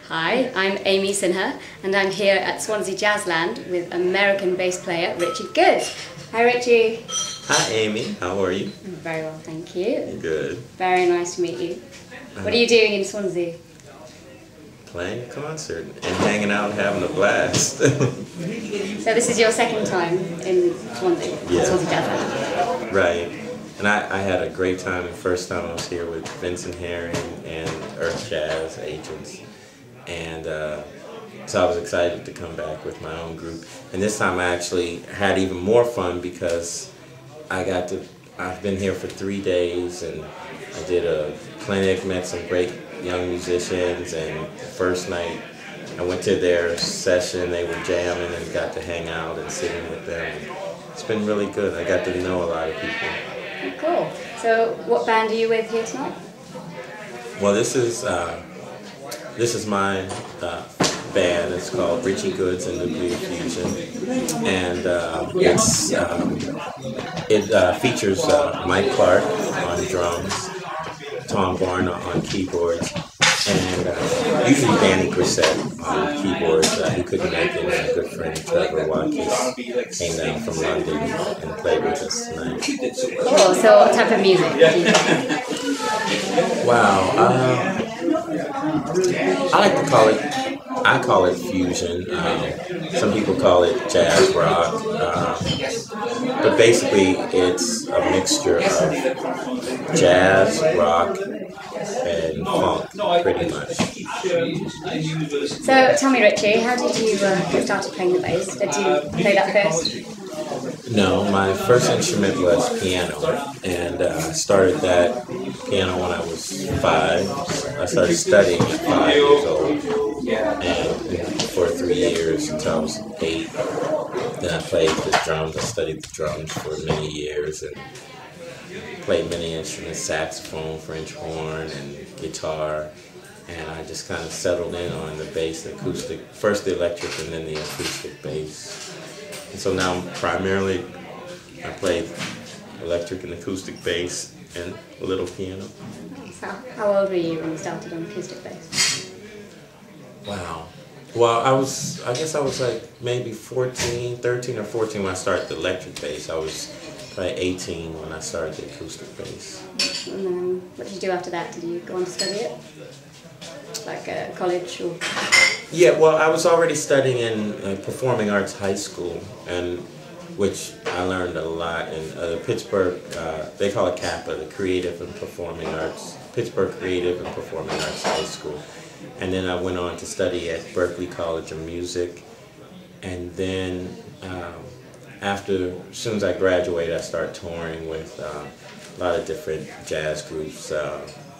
Hi, I'm Amy Sinha and I'm here at Swansea Jazzland with American bass player Richie Good. Hi Richie. Hi Amy, how are you? I'm very well, thank you. Good. Very nice to meet you. What are you doing in Swansea? Playing a concert and hanging out and having a blast. So this is your second time in Swansea, Yeah. Swansea Jazzland. Right. And I had a great time the first time I was here with Vincent Herring and Earth Jazz Agents. And so I was excited to come back with my own group. And this time I actually had even more fun because I've been here for 3 days and I did a clinic, met some great young musicians, and the first night I went to their session, they were jamming and got to hang out and sitting with them. It's been really good. I got to know a lot of people. Cool. So what band are you with here tonight? Well, this is my band. It's called Richie Goods and Nuclear Fusion, and it features Mike Clark on drums, Tom Barner on keyboards, and usually Danny Grissett on keyboards. He couldn't make it, and a good friend Trevor Watkins came down from London and played with us tonight. Cool. So what type of music do you play? Wow. I call it fusion. Some people call it jazz rock. But basically it's a mixture of jazz, rock, and funk, pretty much. So tell me Richie, how did you get started playing the bass? Did you play that first? No, my first instrument was piano, and I started that piano when I was 5. I started studying at 5 years old, and for 3 years until I was 8. Then I played the drums. I studied the drums for many years and played many instruments: saxophone, French horn, and guitar. And I just kind of settled in on the bass, the acoustic, first the electric and then the acoustic bass. And so now primarily I play electric and acoustic bass and a little piano. So how old were you when you started on acoustic bass? Wow. Well, I guess I was like maybe 13 or 14 when I started the electric bass. I was probably 18 when I started the acoustic bass. And then what did you do after that? Did you go on to study it? Like college or? Yeah, well, I was already studying in Performing Arts High School, and which I learned a lot in Pittsburgh. They call it CAPA, the Creative and Performing Arts, Pittsburgh Creative and Performing Arts High School. And then I went on to study at Berklee College of Music, and then as soon as I graduated, I started touring with a lot of different jazz groups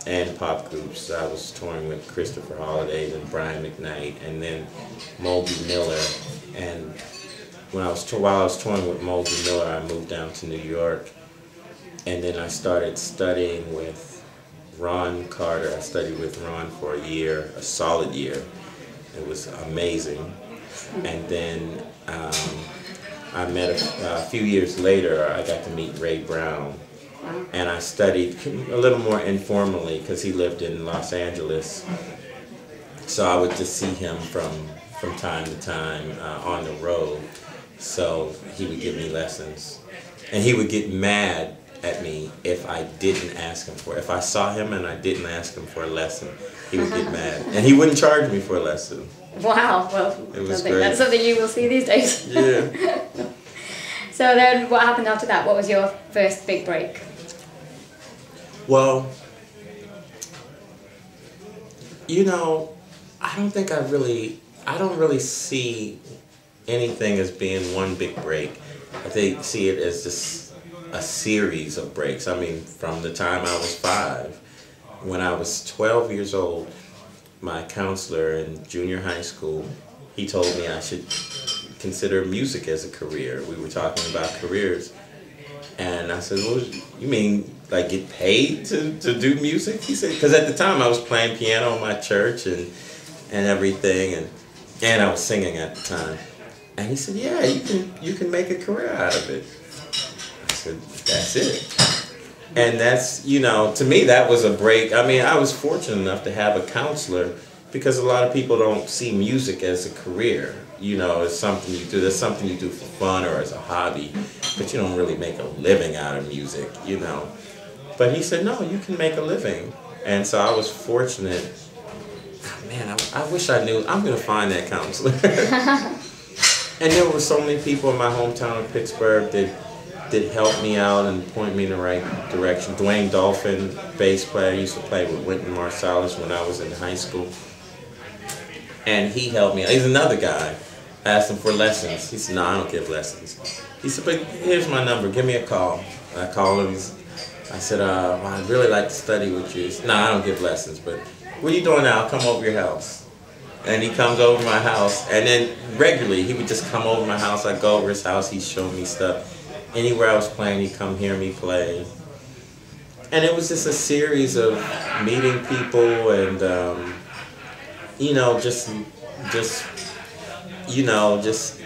and pop groups. I was touring with Christopher Holiday and Brian McKnight, and then Moby Miller. And while I was touring with Moby Miller, I moved down to New York, and then I started studying with Ron Carter. I studied with Ron for a year, a solid year. It was amazing. And then I met a few years later, I got to meet Ray Brown. And I studied a little more informally because he lived in Los Angeles. So I would just see him from time to time on the road. So he would give me lessons. And he would get mad at me if I didn't ask him for it. If I saw him and I didn't ask him for a lesson, he would get mad. And he wouldn't charge me for a lesson. Wow, well, it was great. That's something you will see these days. Yeah. So then what happened after that? What was your first big break? Well, you know, I don't really see anything as being one big break. I see it as just a series of breaks. I mean, from the time I was 5, when I was 12 years old, my counselor in junior high school, he told me I should consider music as a career. We were talking about careers. And I said, well, you mean like get paid to do music? He said, because at the time I was playing piano in my church and everything, and I was singing at the time. And he said, yeah, you can make a career out of it. I said, that's it. And that's, you know, to me that was a break. I mean, I was fortunate enough to have a counselor because a lot of people don't see music as a career. You know, it's something you do. That's something you do for fun or as a hobby, but you don't really make a living out of music, you know. But he said, no, you can make a living. And so I was fortunate. Man, I wish I knew. I'm going to find that counselor. And there were so many people in my hometown of Pittsburgh that helped me out and point me in the right direction. Dwayne Dolphin, bass player, used to play with Wynton Marsalis when I was in high school. And he helped me. He's another guy. I asked him for lessons. He said, no, I don't give lessons. He said, but here's my number. Give me a call. I called him. I said, well, I'd really like to study with you. He said, no, I don't give lessons, but what are you doing now? I'll come over your house. And he comes over my house. And then regularly, he would just come over my house. I'd go over his house. He'd show me stuff. Anywhere I was playing, he'd come hear me play. And it was just a series of meeting people and, you know, just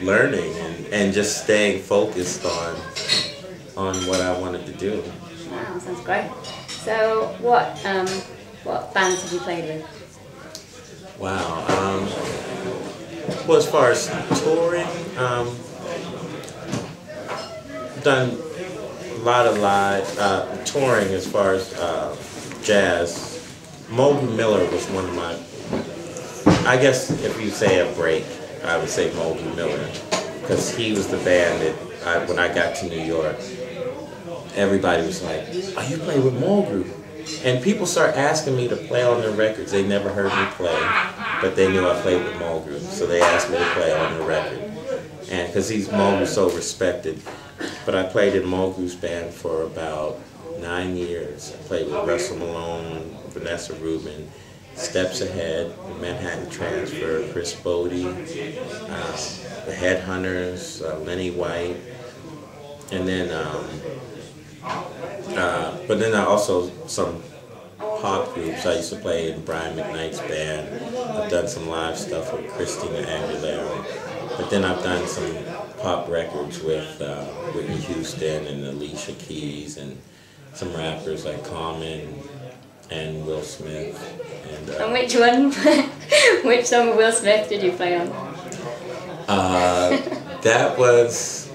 learning and just staying focused on what I wanted to do. Wow, sounds great. So what bands have you played with? Wow. Well, as far as touring, done a lot of live touring as far as jazz. Moby Miller was one of my, I guess if you say a break, I would say Moby Miller, because he was the band that when I got to New York, everybody was like, oh, you play with Mulgrew? And people start asking me to play on their records. They never heard me play, but they knew I played with Mulgrew, so they asked me to play on the record. And because Mulgrew's so respected. But I played in Mulgrew's band for about 9 years. I played with Russell Malone, Vanessa Rubin, Steps Ahead, the Manhattan Transfer, Chris Bodie, the Headhunters, Lenny White, and then, but then also some pop groups. I used to play in Brian McKnight's band. I've done some live stuff with Christina Aguilera, but then I've done some pop records with Whitney Houston and Alicia Keys and some rappers like Common and Will Smith. And which one? Which song of Will Smith did you play on? That was,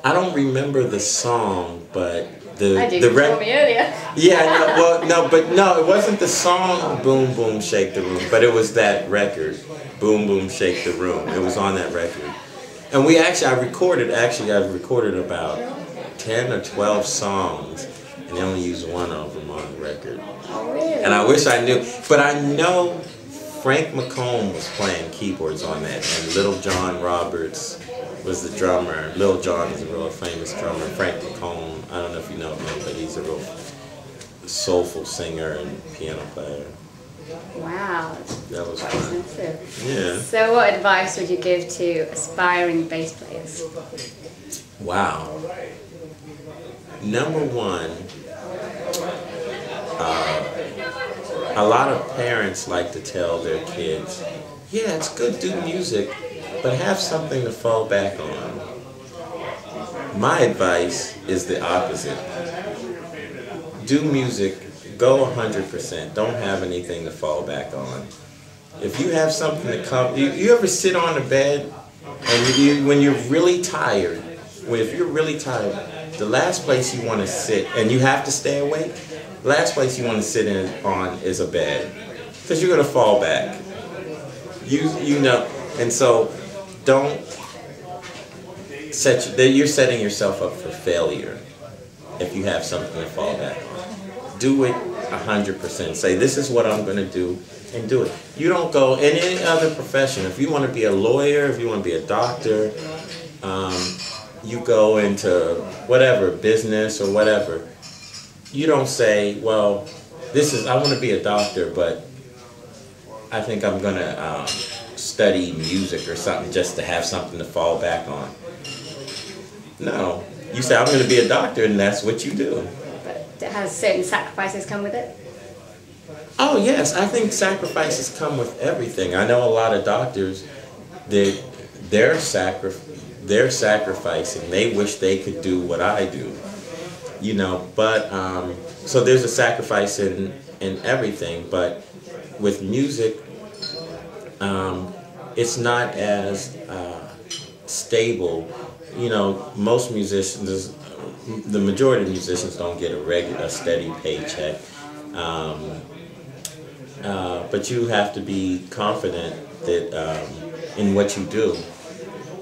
I don't remember the song, but I did. You told me earlier. Yeah, no, it wasn't the song "Boom Boom Shake the Room," but it was that record, "Boom Boom Shake the Room." It was on that record, and I've recorded about 10 or 12 songs, and they only used one of them on the record. Oh, really? And I wish I knew, but I know Frank McComb was playing keyboards on that, and Little John Roberts was the drummer. Lil Jon is a real famous drummer. Frank McComb, I don't know if you know him, but he's a real soulful singer and piano player. Wow, That was quite fun. expensive. Yeah. So what advice would you give to aspiring bass players? Wow. Number one, a lot of parents like to tell their kids, yeah, it's good to do music, but have something to fall back on. My advice is the opposite. Do music, go 100%. Don't have anything to fall back on. If you have something to come, you ever sit on the bed and when you're really tired, if you're really tired, the last place you want to sit, and you have to stay awake, the last place you want to sit on is a bed, because you're going to fall back. You know, and so don't you're setting yourself up for failure if you have something to fall back on. Do it 100%. Say, this is what I'm going to do, and do it. You don't go in any other profession. If you want to be a lawyer, if you want to be a doctor, you go into whatever, business or whatever. You don't say, well, I want to be a doctor, but I think I'm going to study music or something just to have something to fall back on. No. You say, I'm going to be a doctor, and that's what you do. But has certain sacrifices come with it? Oh, yes. I think sacrifices come with everything. I know a lot of doctors that they're sacrificing. They wish they could do what I do. you know. But so there's a sacrifice in everything. But with music, it's not as stable. You know, most musicians, the majority of musicians don't get a steady paycheck. But you have to be confident that in what you do,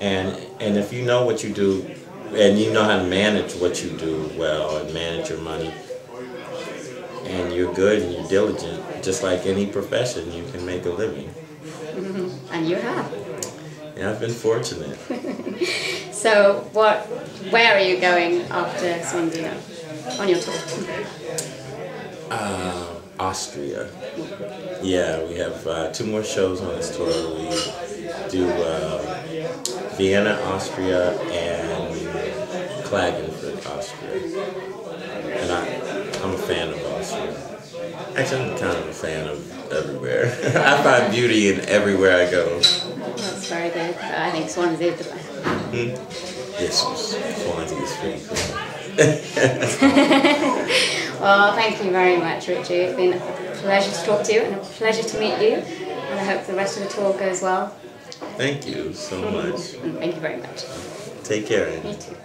and if you know what you do, and you know how to manage what you do well, and manage your money, and you're good and you're diligent, just like any profession, you can make a living. Mm-hmm. And you have. Yeah, I've been fortunate. So, where are you going after Swansea on your tour? Austria. Yeah, we have 2 more shows on this tour. We do Vienna, Austria, and Klagenfurt, Austria. And I'm a fan of Austria. Actually, I'm kind of a fan of everywhere. I find beauty in everywhere I go. That's very good. I think Swansea is the best. Yes, Swansea is pretty cool. Well, thank you very much, Richie. It's been a pleasure to talk to you and a pleasure to meet you. And I hope the rest of the tour goes well. Thank you so much. Thank you very much. Take care. You too.